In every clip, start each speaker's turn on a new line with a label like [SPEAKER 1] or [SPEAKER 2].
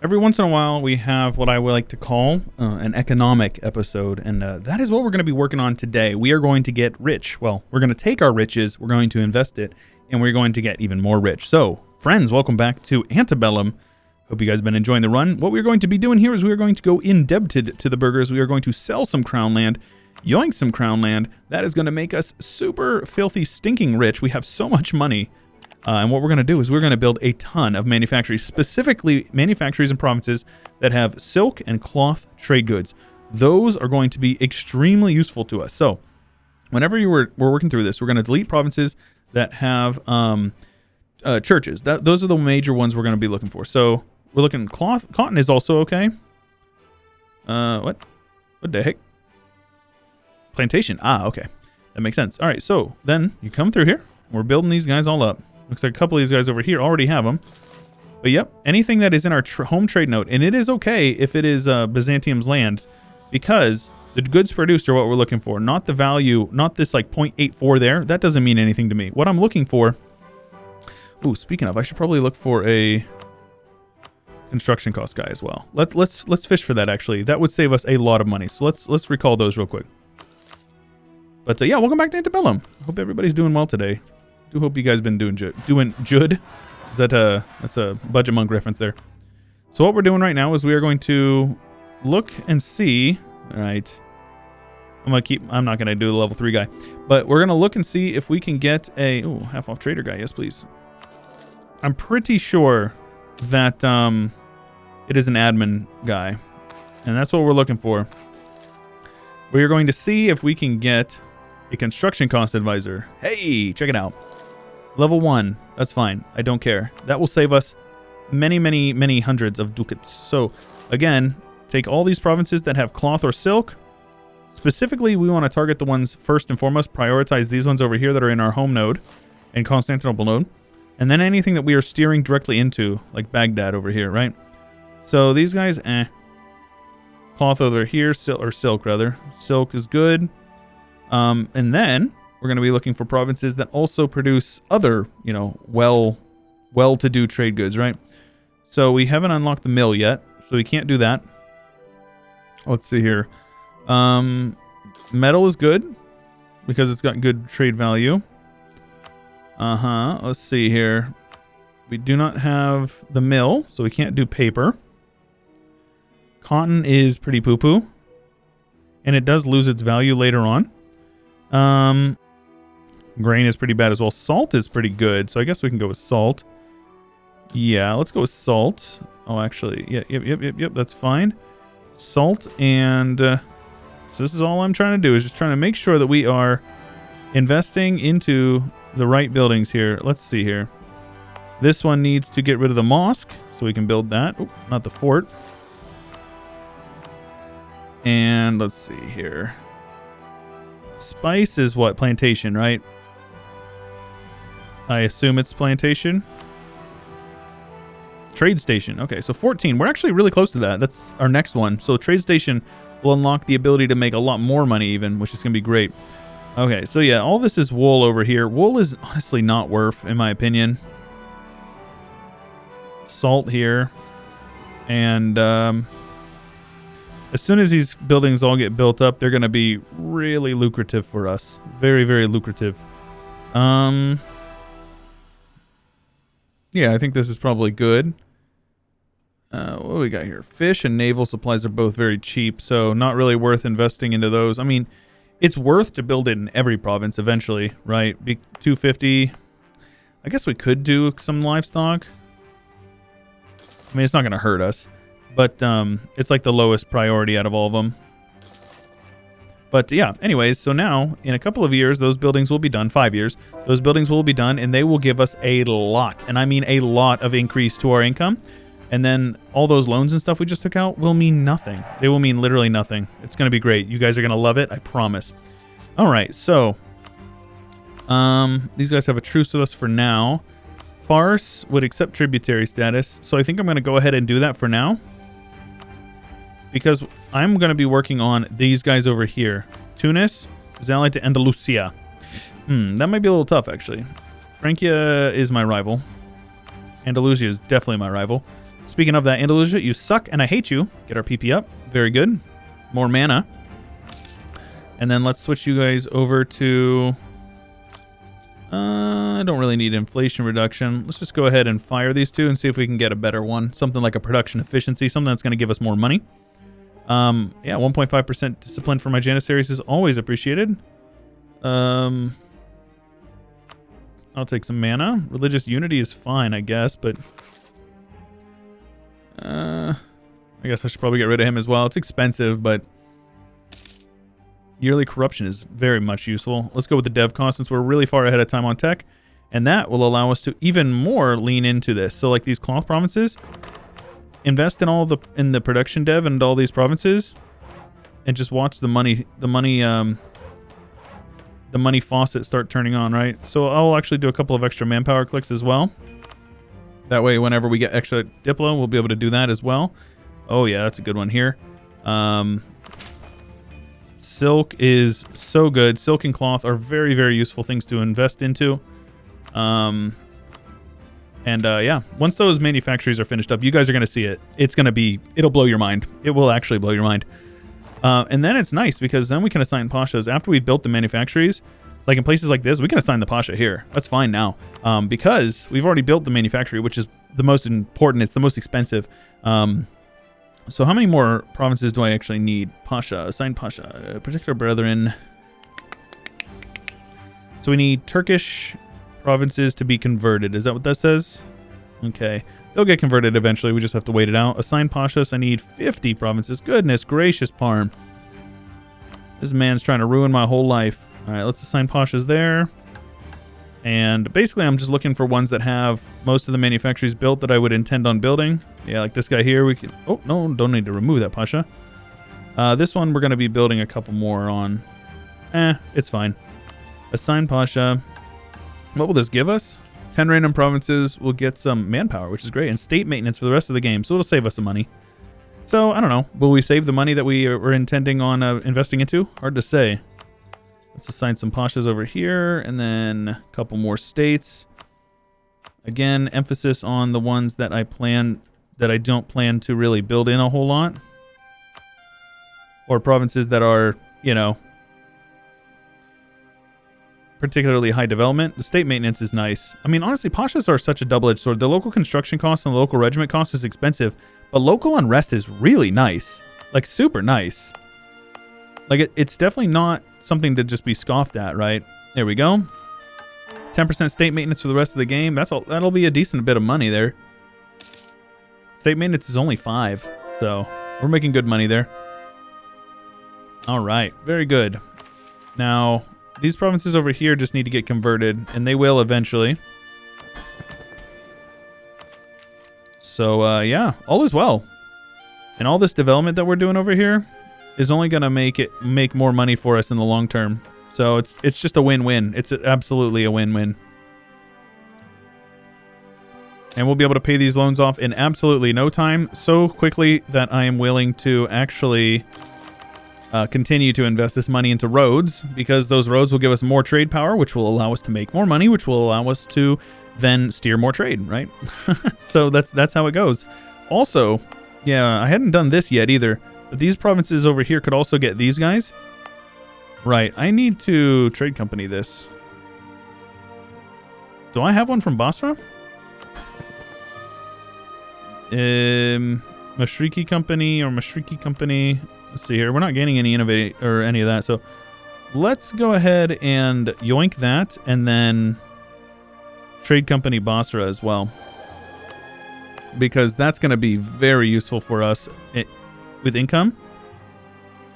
[SPEAKER 1] every once in a while we have what I would like to call an economic episode, and that is what we're going to be working on today. We are going to get rich. Well, we're going to take our riches, we're going to invest it, and we're going to get even more rich. So, friends, welcome back to Ante Bellum. Hope you guys have been enjoying the run. What we're going to be doing here is we are going to go indebted to the burgers. We are going to sell some crown land, yoink some crown land. That is going to make us super filthy stinking rich. We have so much money. And what we're going to do is we're going to build a ton of manufactories, specifically manufactories and provinces that have silk and cloth trade goods. Those are going to be extremely useful to us. So whenever we're working through this, we're going to delete provinces that have churches. Those are the major ones we're going to be looking for. So we're looking cloth. Cotton is also okay. What the heck? Plantation. Ah, okay. That makes sense. All right, so then you come through here. We're building these guys all up. Looks like a couple of these guys over here already have them. But yep, anything that is in our home trade node, and it is okay if it is Byzantium's land, because the goods produced are what we're looking for, not the value, not this like 0.84 there. That doesn't mean anything to me. What I'm looking for... Ooh, speaking of, I should probably look for a construction cost guy as well. Let's fish for that, actually. That would save us a lot of money. So let's recall those real quick. But yeah, welcome back to Ante Bellum. Hope everybody's doing well today. Do hope you guys been doing good. Is that that's a Budget Monk reference there? So what we're doing right now is we are going to look and see. All right, I'm not gonna do the level 3 guy, but we're gonna look and see if we can get a half off trader guy. Yes, please. I'm pretty sure that it is an admin guy, and that's what we're looking for. We are going to see if we can get a construction cost advisor. Hey, check it out. Level 1. That's fine. I don't care. That will save us many, many, many hundreds of ducats. So, again, take all these provinces that have cloth or silk. Specifically, we want to target the ones first and foremost. Prioritize these ones over here that are in our home node and Constantinople node. And then anything that we are steering directly into, like Baghdad over here, right? So, these guys, Cloth over here, silk rather. Silk is good. And then we're going to be looking for provinces that also produce other, well-to-do trade goods, right? So we haven't unlocked the mill yet, so we can't do that. Let's see here. Metal is good because it's got good trade value. Let's see here. We do not have the mill, so we can't do paper. Cotton is pretty poo-poo, and it does lose its value later on. Grain is pretty bad as well. Salt is pretty good, so I guess we can go with salt. Yeah, let's go with salt. Oh, actually, yep, that's fine. Salt, and so this is all I'm trying to do, is just trying to make sure that we are investing into the right buildings here. Let's see here. This one needs to get rid of the mosque, so we can build that. Oh, not the fort. And let's see here. Spice is what? Plantation, right? I assume it's plantation. Trade station. Okay, so 14. We're actually really close to that. That's our next one. So trade station will unlock the ability to make a lot more money even, which is going to be great. Okay, so yeah, all this is wool over here. Wool is honestly not worth, in my opinion. Salt here. And as soon as these buildings all get built up, they're going to be really lucrative for us. Very, very lucrative. Yeah, I think this is probably good. What do we got here? Fish and naval supplies are both very cheap, so not really worth investing into those. I mean, it's worth to build it in every province eventually, right? 250. I guess we could do some livestock. I mean, it's not going to hurt us. But it's like the lowest priority out of all of them. But yeah, anyways, so now in a couple of years, those buildings will be done. 5 years. Those buildings will be done, and they will give us a lot, and I mean a lot of increase to our income. And then all those loans and stuff we just took out will mean nothing. They will mean literally nothing. It's going to be great. You guys are going to love it. I promise. All right, so these guys have a truce with us for now. Farce would accept tributary status, so I think I'm going to go ahead and do that for now. Because I'm going to be working on these guys over here. Tunis is allied to Andalusia. That might be a little tough, actually. Francia is my rival. Andalusia is definitely my rival. Speaking of that, Andalusia, you suck and I hate you. Get our PP up. Very good. More mana. And then let's switch you guys over to... I don't really need inflation reduction. Let's just go ahead and fire these two and see if we can get a better one. Something like a production efficiency. Something that's going to give us more money. Yeah, 1.5% discipline for my Janissaries is always appreciated. I'll take some mana. Religious unity is fine, I guess, but... I guess I should probably get rid of him as well. It's expensive, but... Yearly corruption is very much useful. Let's go with the dev cost since we're really far ahead of time on tech. And that will allow us to even more lean into this. So like these cloth provinces, invest in all in the production dev and all these provinces, and just watch the money faucet start turning on, right? So I'll actually do a couple of extra manpower clicks as well. That way, whenever we get extra Diplo, we'll be able to do that as well. Oh yeah, that's a good one here. Silk is so good. Silk and cloth are very, very useful things to invest into. Yeah, once those manufactories are finished up, you guys are going to see it. It'll blow your mind. It will actually blow your mind. And then it's nice because then we can assign pashas after we've built the manufactories. Like in places like this, we can assign the pasha here. That's fine now. Because we've already built the manufactory, which is the most important. It's the most expensive. So how many more provinces do I actually need? Pasha, assign pasha, particular brethren. So we need Turkish provinces to be converted. Is that what that says? Okay. They'll get converted eventually. We just have to wait it out. Assign pashas. I need 50 provinces. Goodness gracious, Parm. This man's trying to ruin my whole life. All right, let's assign pashas there. And basically, I'm just looking for ones that have most of the manufactories built that I would intend on building. Yeah, like this guy here. We can. Oh, no, don't need to remove that pasha. This one, we're going to be building a couple more on. It's fine. Assign pasha. What will this give us? 10 random provinces will get some manpower, which is great. And state maintenance for the rest of the game. So it'll save us some money. So, I don't know. Will we save the money that we were intending on investing into? Hard to say. Let's assign some pashas over here, and then a couple more states. Again, emphasis on the ones that I don't plan to really build in a whole lot. Or provinces that are, you know, particularly high development. The state maintenance is nice. I mean, honestly, pashas are such a double-edged sword. The local construction cost and the local regiment cost is expensive, but local unrest is really nice. Like, super nice. Like, it's definitely not something to just be scoffed at, right? There we go. 10% state maintenance for the rest of the game. That'll be a decent bit of money there. State maintenance is only 5, so we're making good money there. All right, very good. Now, these provinces over here just need to get converted, and they will eventually. So, yeah, all is well. And all this development that we're doing over here is only going to make more money for us in the long term. So it's just a win-win. It's absolutely a win-win. And we'll be able to pay these loans off in absolutely no time, so quickly that I am willing to actually continue to invest this money into roads, because those roads will give us more trade power, which will allow us to make more money, which will allow us to then steer more trade, right? So that's how it goes. Also, yeah, I hadn't done this yet either. But these provinces over here could also get these guys. Right, I need to trade company this. Do I have one from Basra? Mashriki company or Mashriki company. Let's see here. We're not gaining any innovate or any of that. So let's go ahead and yoink that and then trade company Basra as well. Because that's going to be very useful for us with income,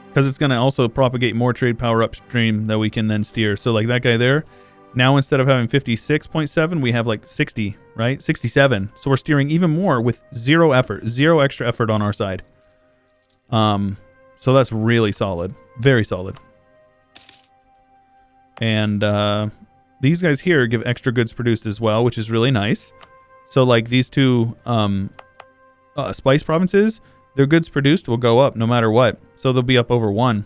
[SPEAKER 1] because it's going to also propagate more trade power upstream that we can then steer. So like that guy there, now instead of having 56.7, we have like 60, right? 67. So we're steering even more with zero effort, zero extra effort on our side. So that's really solid, very solid. And these guys here give extra goods produced as well, which is really nice. So like these two spice provinces, their goods produced will go up no matter what. So they'll be up over 1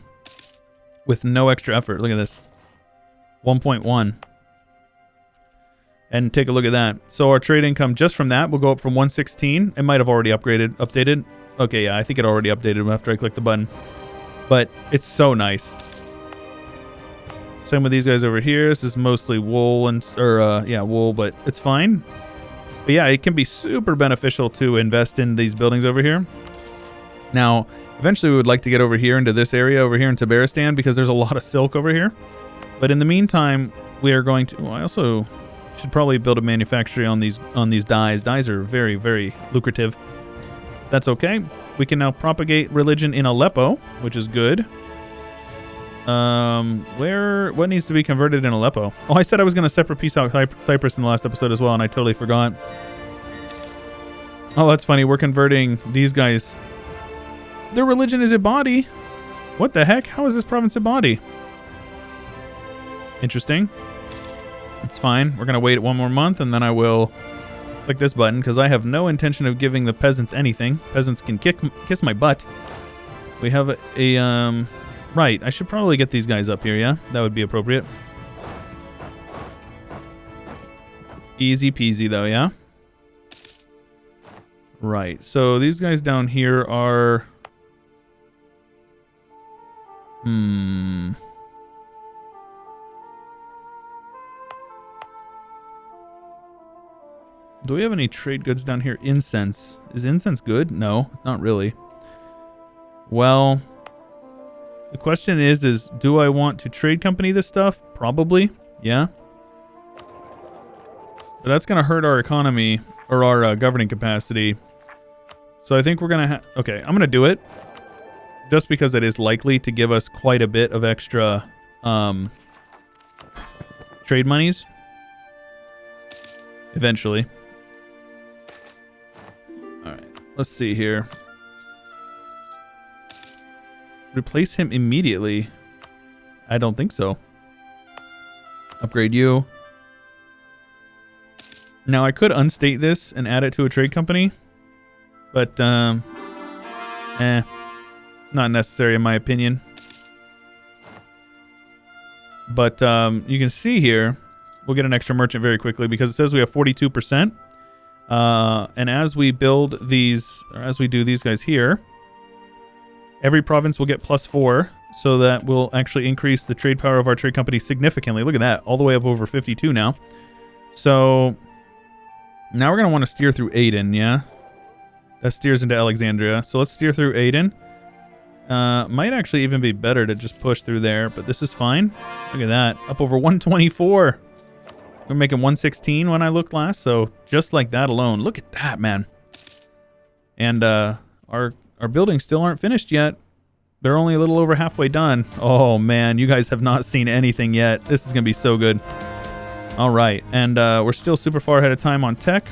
[SPEAKER 1] with no extra effort. Look at this. 1.1. And take a look at that. So our trade income just from that will go up from 116. It might have already updated. Okay, yeah, I think it already updated after I clicked the button. But it's so nice. Same with these guys over here. This is mostly wool wool, but it's fine. But yeah, it can be super beneficial to invest in these buildings over here. Now, eventually we would like to get over here into this area over here in Tabaristan because there's a lot of silk over here. But in the meantime, we are going to... Well, I also should probably build a manufactory on these dyes. Dyes are very, very lucrative. That's okay. We can now propagate religion in Aleppo, which is good. What needs to be converted in Aleppo? Oh, I said I was going to separate peace out Cyprus in the last episode as well, and I totally forgot. Oh, that's funny. We're converting these guys. Their religion is Ibadi. What the heck? How is this province Ibadi? Interesting. It's fine. We're going to wait one more month, and then I will click this button, because I have no intention of giving the peasants anything. Peasants can kiss my butt. We have a right, I should probably get these guys up here, yeah? That would be appropriate. Easy peasy, though, yeah? Right, so these guys down here are... Do we have any trade goods down here? Incense. Is incense good? No, not really. Well, the question is do I want to trade company this stuff? Probably, yeah. But that's going to hurt our economy or our governing capacity. So I think we're going to okay, I'm going to do it. Just because it is likely to give us quite a bit of extra trade monies. Eventually. Let's see here. Replace him immediately? I don't think so. Upgrade you. Now I could unstate this and add it to a trade company. But, not necessary in my opinion. But, you can see here, we'll get an extra merchant very quickly because it says we have 42%. And as we build these, or as we do these guys here, every province will get +4, so that will actually increase the trade power of our trade company significantly. Look at that, all the way up over 52 now. So now we're going to want to steer through Aden, yeah? That steers into Alexandria. So let's steer through Aden. Might actually even be better to just push through there, but this is fine. Look at that, up over 124. We're making 116 when I looked last, so just like that alone. Look at that, man. And our buildings still aren't finished yet. They're only a little over halfway done. Oh, man, you guys have not seen anything yet. This is going to be so good. All right, and we're still super far ahead of time on tech.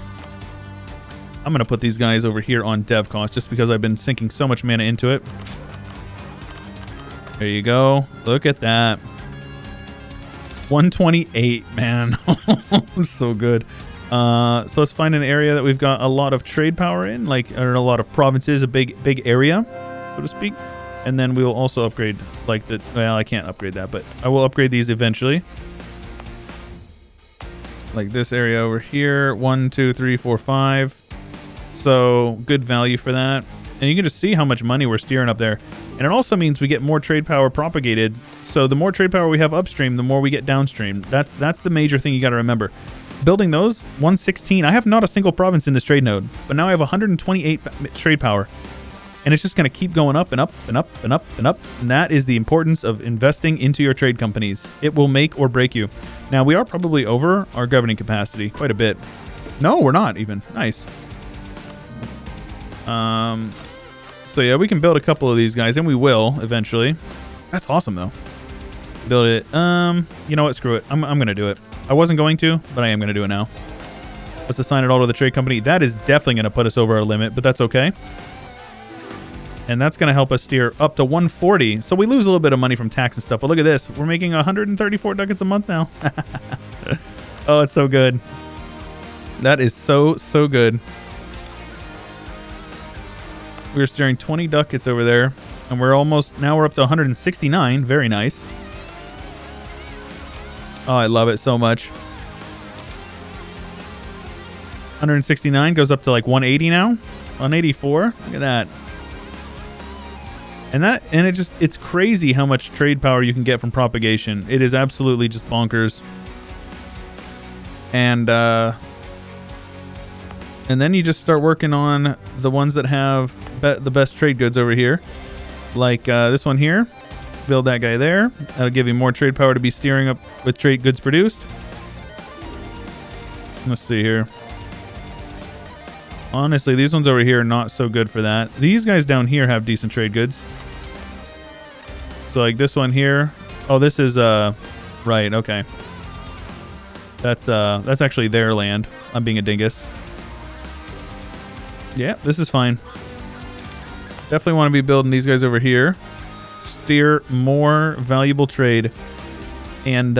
[SPEAKER 1] I'm going to put these guys over here on dev cost just because I've been sinking so much mana into it. There you go. Look at that. 128, man. So good. So let's find an area that we've got a lot of trade power in, like, or a lot of provinces, a big area, so to speak. And then we will also upgrade, like, well, I can't upgrade that, but I will upgrade these eventually. Like this area over here, 1, 2, 3, 4, 5. So good value for that. And you can just see how much money we're steering up there. And it also means we get more trade power propagated. So the more trade power we have upstream, the more we get downstream. That's the major thing you got to remember. Building those, 116. I have not a single province in this trade node, but now I have 128 trade power. And it's just going to keep going up and up and up and up and up. And that is the importance of investing into your trade companies. It will make or break you. Now, we are probably over our governing capacity quite a bit. No, we're not even. Nice. So yeah, we can build a couple of these guys, and we will eventually. That's awesome, though. Build it. You know what? Screw it. I'm going to do it. I wasn't going to, but I am going to do it now. Let's assign it all to the trade company. That is definitely going to put us over our limit, but that's okay. And that's going to help us steer up to 140. So we lose a little bit of money from tax and stuff, but look at this. We're making 134 ducats a month now. Oh, it's so good. That is so good. We were steering 20 ducats over there, and we're up to 169. Very nice. Oh, I love it so much. 169 goes up to like 180 now. 184. Look at that. And it's crazy how much trade power you can get from propagation. It is absolutely just bonkers. And then you just start working on the ones that have the best trade goods over here. Like this one here. Build that guy there. That'll give you more trade power to be steering up with trade goods produced. Let's see here. Honestly, these ones over here are not so good for that. These guys down here have decent trade goods. So like this one here. Oh, this is right, okay. That's actually their land. I'm being a dingus. Yeah, this is fine. Definitely want to be building these guys over here. Steer more valuable trade. And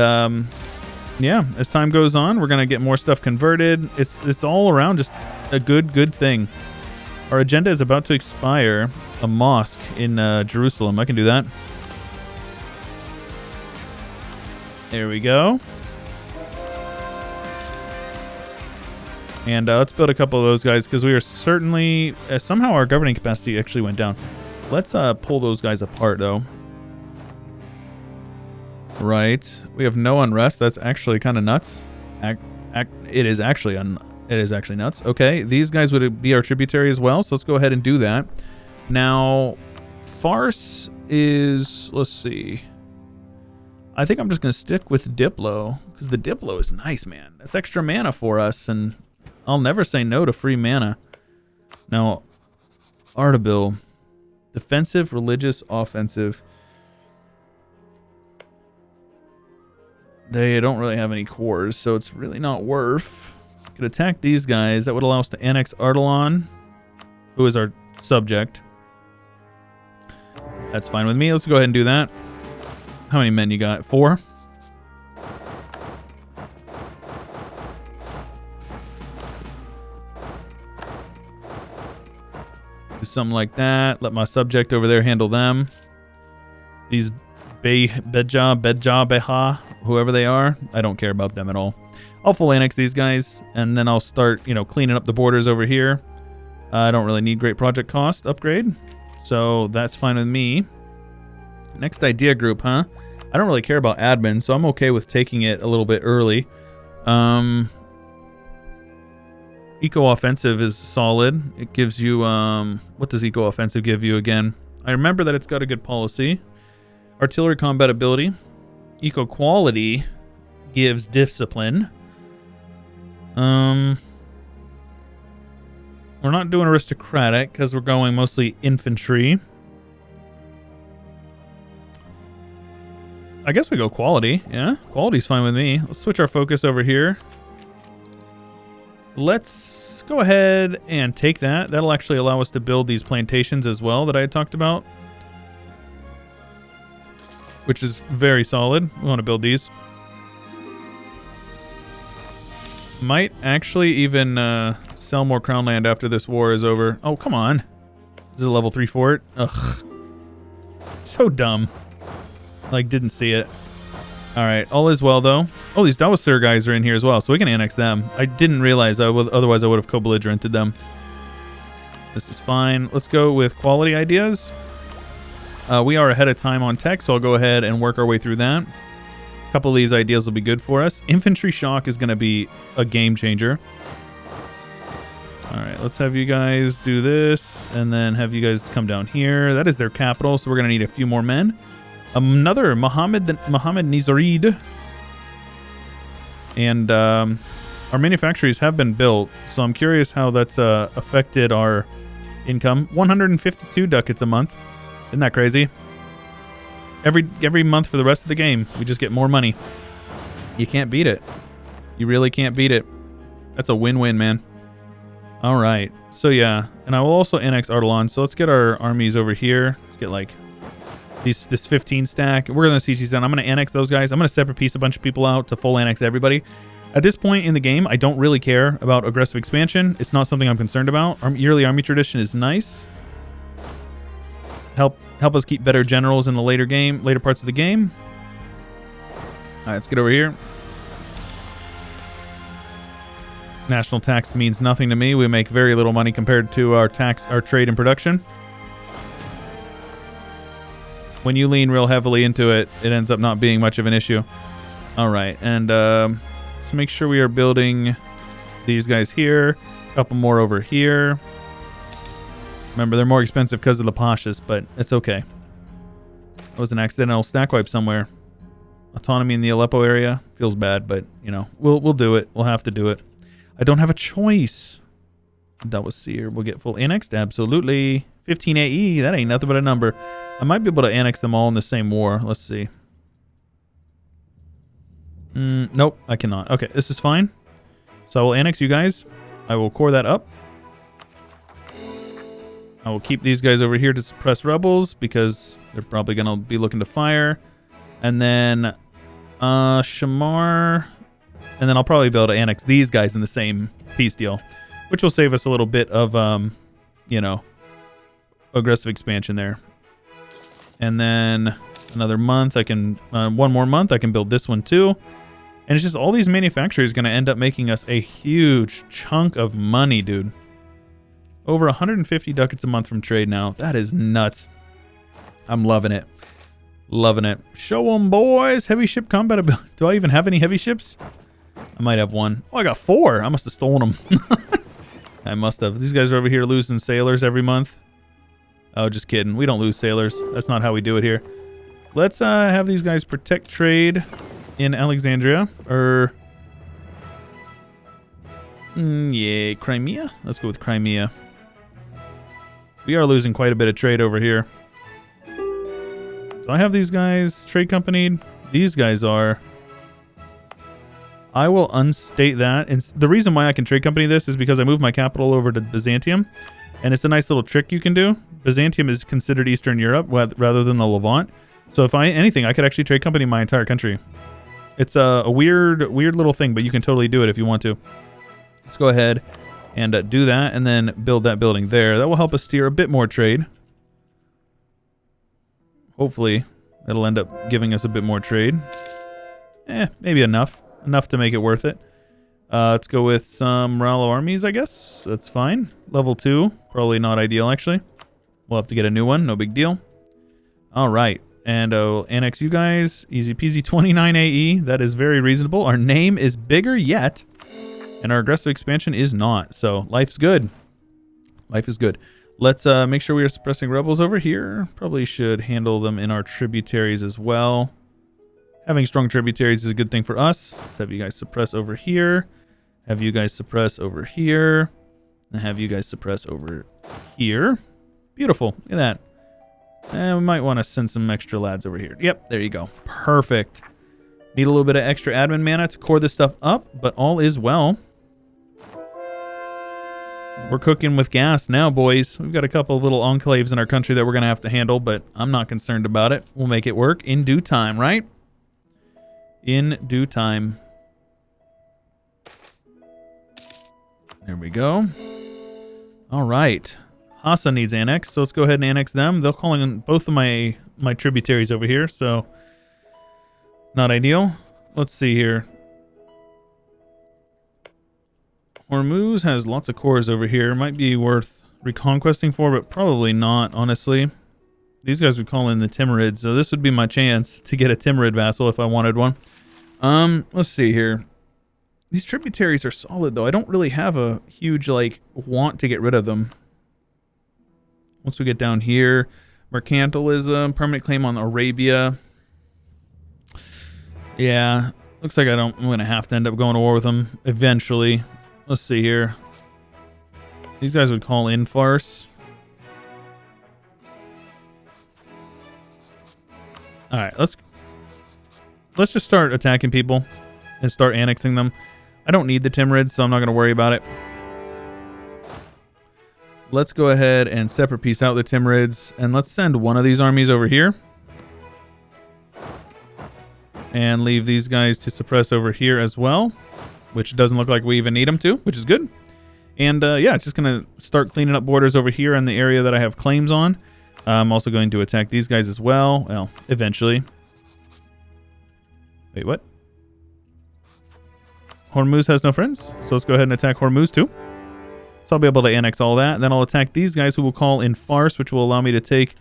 [SPEAKER 1] yeah, as time goes on, we're gonna get more stuff converted. It's all around just a good thing. Our agenda is about to expire. A mosque in Jerusalem. I can do that. There we go. And let's build a couple of those guys because we are certainly... somehow our governing capacity actually went down. Let's pull those guys apart, though. Right. We have no unrest. That's actually kind of nuts. It is actually nuts. Okay, these guys would be our tributary as well, so let's go ahead and do that. Now, farce is... Let's see. I think I'm just going to stick with Diplo because the Diplo is nice, man. That's extra mana for us, and I'll never say no to free mana. Now, Artabil. Defensive, religious, offensive. They don't really have any cores, so it's really not worth. Could attack these guys. That would allow us to annex Ardalan, who is our subject. That's fine with me. Let's go ahead and do that. How many men you got? 4? Do something like that. Let my subject over there handle them. These Beha, whoever they are, I don't care about them at all. I'll full annex these guys, and then I'll start, cleaning up the borders over here. I don't really need great project cost upgrade, so that's fine with me. Next idea group, huh? I don't really care about admin, so I'm okay with taking it a little bit early. Eco-offensive is solid. It gives you, what does eco-offensive give you again? I remember that it's got a good policy. Artillery combat ability. Eco-quality gives discipline. We're not doing aristocratic because we're going mostly infantry. I guess we go quality. Yeah, quality's fine with me. Let's switch our focus over here. Let's go ahead and take that. That'll actually allow us to build these plantations as well that I had talked about, which is very solid. We want to build these. Might actually even sell more crown land after this war is over. Oh, come on. This is a level 3 fort. Ugh. So dumb. Like, didn't see it. Alright, all is well, though. Oh, these Dawasur guys are in here as well, so we can annex them. I didn't realize otherwise I would have co-belligerented them. This is fine. Let's go with quality ideas. We are ahead of time on tech, so I'll go ahead and work our way through that. A couple of these ideas will be good for us. Infantry shock is going to be a game changer. Alright, let's have you guys do this, and then have you guys come down here. That is their capital, so we're going to need a few more men. Another Mohammed Nizarid. And our manufactories have been built, so I'm curious how that's affected our income. 152 ducats a month. Isn't that crazy? Every month for the rest of the game, we just get more money. You can't beat it. You really can't beat it. That's a win-win, man. All right. So yeah, and I will also annex Ardalan. So let's get our armies over here. Let's get like this 15 stack. We're gonna siege these down. I'm gonna annex those guys. I'm gonna separate piece a bunch of people out to full annex everybody. At this point in the game, I don't really care about aggressive expansion. It's not something I'm concerned about. Yearly army tradition is nice. Help us keep better generals in the later parts of the game. All right, let's get over here. National tax means nothing to me. We make very little money compared to our trade and production. When you lean real heavily into it, it ends up not being much of an issue. All right, and let's make sure we are building these guys here. A couple more over here. Remember, they're more expensive because of the Pashas, but it's okay. That was an accidental stack wipe somewhere. Autonomy in the Aleppo area feels bad, but you know, we'll do it. We'll have to do it. I don't have a choice. That was Seer. We'll get full annexed. Absolutely. 15 AE. That ain't nothing but a number. I might be able to annex them all in the same war. Let's see. Nope, I cannot. Okay, this is fine. So I will annex you guys. I will core that up. I will keep these guys over here to suppress rebels because they're probably going to be looking to fire. And then Shamar. And then I'll probably be able to annex these guys in the same peace deal, which will save us a little bit of, you know, aggressive expansion there. And then another month, I can, one more month, I can build this one too. And it's just all these manufacturers going to end up making us a huge chunk of money, dude. Over 150 ducats a month from trade now. That is nuts. I'm loving it. Loving it. Show them, boys. Heavy ship combat. Do I even have any heavy ships? I might have one. Oh, I got 4. I must have stolen them. I must have. These guys are over here losing sailors every month. Oh, just kidding. We don't lose sailors. That's not how we do it here. Let's have these guys protect trade in Alexandria. Or... yeah, Crimea? Let's go with Crimea. We are losing quite a bit of trade over here. Do I have these guys trade companied? These guys are... I will unstate that. And the reason why I can trade company this is because I moved my capital over to Byzantium. And it's a nice little trick you can do. Byzantium is considered Eastern Europe rather than the Levant. So if anything, I could actually trade company my entire country. It's a weird little thing, but you can totally do it if you want to. Let's go ahead and do that and then build that building there. That will help us steer a bit more trade. Hopefully, it'll end up giving us a bit more trade. Maybe enough. Enough to make it worth it. Let's go with some Rallo armies, I guess. That's fine. Level 2. Probably not ideal, actually. We'll have to get a new one. No big deal. All right. And I'll annex you guys. Easy peasy. 29 AE. That is very reasonable. Our name is bigger yet. And our aggressive expansion is not. So life's good. Life is good. Let's make sure we are suppressing rebels over here. Probably should handle them in our tributaries as well. Having strong tributaries is a good thing for us. Let's have you guys suppress over here. Have you guys suppress over here. And have you guys suppress over here. Beautiful. Look at that. And we might want to send some extra lads over here. Yep, there you go. Perfect. Need a little bit of extra admin mana to core this stuff up, but all is well. We're cooking with gas now, boys. We've got a couple of little enclaves in our country that we're going to have to handle, but I'm not concerned about it. We'll make it work in due time, right? In due time. There we go. All right. Hassa needs annex, so let's go ahead and annex them. They're calling in both of my tributaries over here, so not ideal. Let's see here. Hormuz has lots of cores over here. Might be worth reconquesting for, but probably not, honestly. These guys would call in the Timurids, so this would be my chance to get a Timurid vassal if I wanted one. Let's see here. These tributaries are solid, though. I don't really have a huge, like, want to get rid of them. Once we get down here, mercantilism, permanent claim on Arabia. Yeah, looks like I'm going to have to end up going to war with them eventually. Let's see here. These guys would call in farce. All right, let's just start attacking people and start annexing them. I don't need the Timurids, so I'm not going to worry about it. Let's go ahead and separate piece out the Timurids, and let's send one of these armies over here. And leave these guys to suppress over here as well, which doesn't look like we even need them to, which is good. And yeah, it's just going to start cleaning up borders over here in the area that I have claims on. I'm also going to attack these guys as well. Well, eventually. Wait, what? Hormuz has no friends, so let's go ahead and attack Hormuz too. So I'll be able to annex all that. Then I'll attack these guys who will call in Fars, which will allow me to take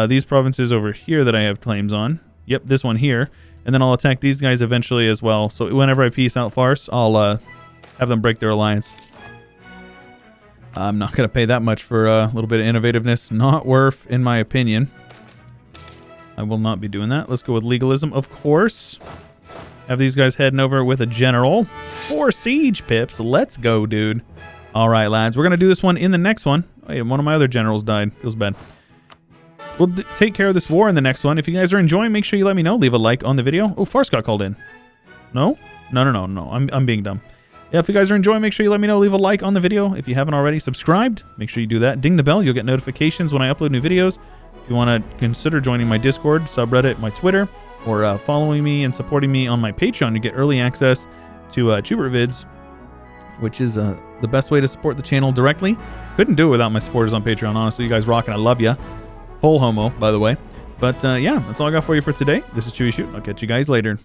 [SPEAKER 1] these provinces over here that I have claims on. Yep, this one here. And then I'll attack these guys eventually as well. So whenever I peace out Fars, I'll have them break their alliance. I'm not going to pay that much for a little bit of innovativeness. Not worth, in my opinion. I will not be doing that. Let's go with legalism, of course. Have these guys heading over with a general. 4 siege pips. Let's go, dude. All right, lads. We're going to do this one in the next one. Oh, yeah, one of my other generals died. Feels bad. We'll take care of this war in the next one. If you guys are enjoying, make sure you let me know. Leave a like on the video. Oh, Fars got called in. No? No. I'm being dumb. Yeah, if you guys are enjoying, make sure you let me know. Leave a like on the video. If you haven't already subscribed, make sure you do that. Ding the bell. You'll get notifications when I upload new videos. If you want to consider joining my Discord, subreddit, my Twitter, or following me and supporting me on my Patreon to get early access to Chewyshoot vids, which is the best way to support the channel directly. Couldn't do it without my supporters on Patreon. Honestly, you guys rock and I love ya. Full homo, by the way. But yeah, that's all I got for you for today. This is Chewyshoot. I'll catch you guys later.